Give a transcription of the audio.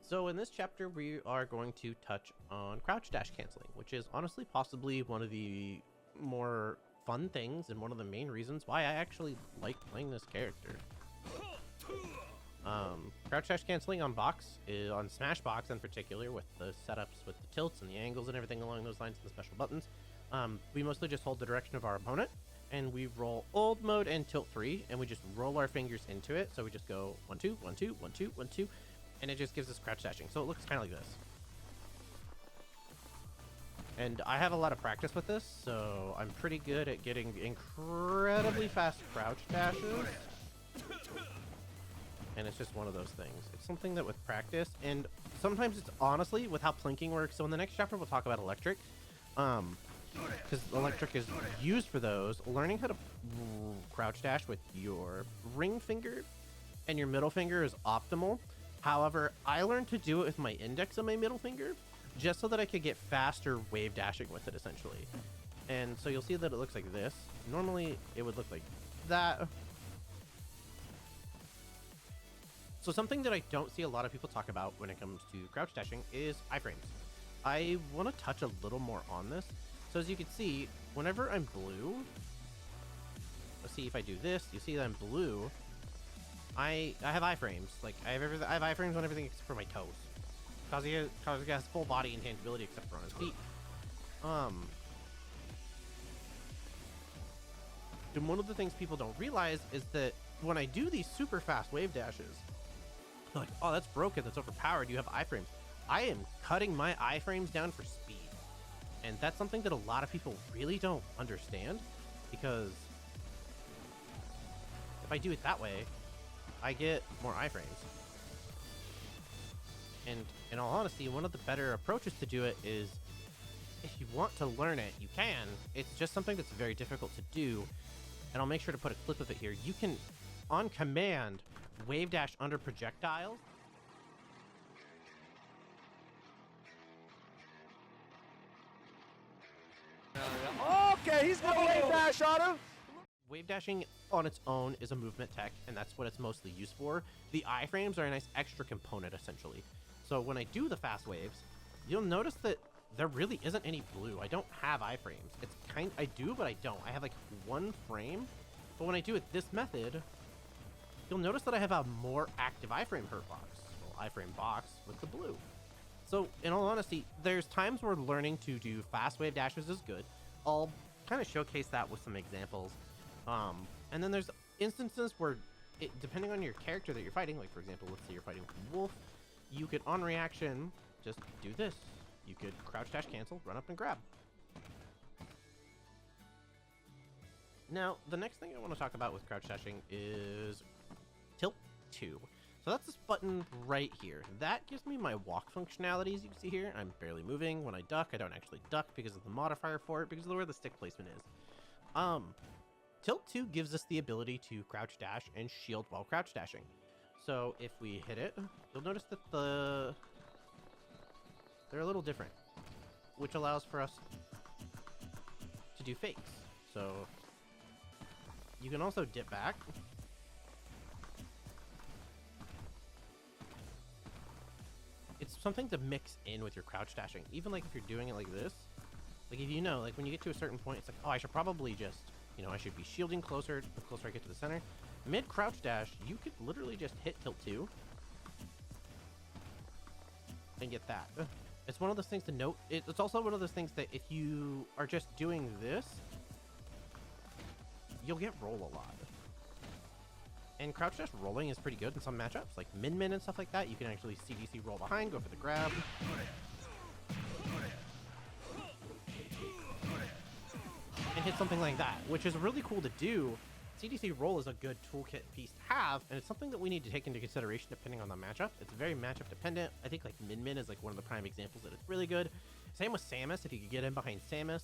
So in this chapter, we are going to touch on crouch dash canceling, which is honestly possibly one of the more fun things and one of the main reasons why I actually like playing this character. Crouch dash canceling on on Smashbox in particular, with the setups with the tilts and the angles and everything along those lines and the special buttons. We mostly just hold the direction of our opponent and we roll old mode and tilt 3 and we just roll our fingers into it. So we just go 1 2 1 2 1 2 1 2 and it just gives us crouch dashing. So it looks kind of like this. And I have a lot of practice with this, so I'm pretty good at getting incredibly fast crouch dashes. And it's just one of those things. It's something that with practice, and sometimes it's honestly with how plinking works. So in the next chapter, we'll talk about electric. Because electric is used for those. Learning how to crouch dash with your ring finger and your middle finger is optimal. However, I learned to do it with my index and my middle finger, just so that I could get faster wave dashing with it, essentially. And so you'll see that it looks like this. Normally, it would look like that. So something that I don't see a lot of people talk about when it comes to crouch dashing is iframes. I want to touch a little more on this. So as you can see, whenever I'm blue, let's see if I do this, you see that I'm blue, I have iframes. Like I have iframes on everything except for my toes. Kazuya has full body intangibility except for on his feet. And one of the things people don't realize is that when I do these super fast wave dashes, they're like, oh, that's broken, that's overpowered, you have iframes. I am cutting my iframes down for speed. And that's something that a lot of people really don't understand, because if I do it that way, I get more iframes. And in all honesty, one of the better approaches to do it is, if you want to learn it, you can. It's just something that's very difficult to do. And I'll make sure to put a clip of it here. You can, on command, wave dash under projectiles. Okay, he's gonna wave dash on him. Wave dashing on its own is a movement tech, and that's what it's mostly used for. The iframes are a nice extra component, essentially. So when I do the fast waves, you'll notice that there really isn't any blue. I don't have iframes. It's I do, but I don't. I have like one frame, but when I do it this method, you'll notice that I have a more active iframe hurt box, well, iframe box with the blue. So in all honesty, there's times where learning to do fast wave dashes is good. I'll kind of showcase that with some examples. And then there's instances where, depending on your character that you're fighting, like for example, let's say you're fighting with a wolf, you could on reaction just do this. You could crouch dash cancel, run up and grab. Now, the next thing I want to talk about with crouch dashing is tilt 2. So that's this button right here. That gives me my walk functionality, as you can see here. I'm barely moving. When I duck, I don't actually duck because of the modifier for it, because of where the stick placement is. Tilt 2 gives us the ability to crouch dash and shield while crouch dashing. So if we hit it, you'll notice that they're a little different, which allows for us to do fakes. So you can also dip back. It's something to mix in with your crouch dashing. Even like if you're doing it like this, like if you know, like when you get to a certain point, it's like, oh, I should probably just, you know, I should be shielding closer the closer I get to the center. Mid crouch dash, you could literally just hit tilt 2 and get that. It's one of those things to note. It's also one of those things that if you are just doing this, you'll get roll a lot. And crouch dash rolling is pretty good in some matchups, like min and stuff like that. You can actually CDC roll behind, go for the grab. And hit something like that, which is really cool to do. CDC roll is a good toolkit piece to have, and it's something that we need to take into consideration depending on the matchup. It's very matchup dependent. I think like min is like one of the prime examples that it's really good. Same with Samus. If you could get in behind Samus,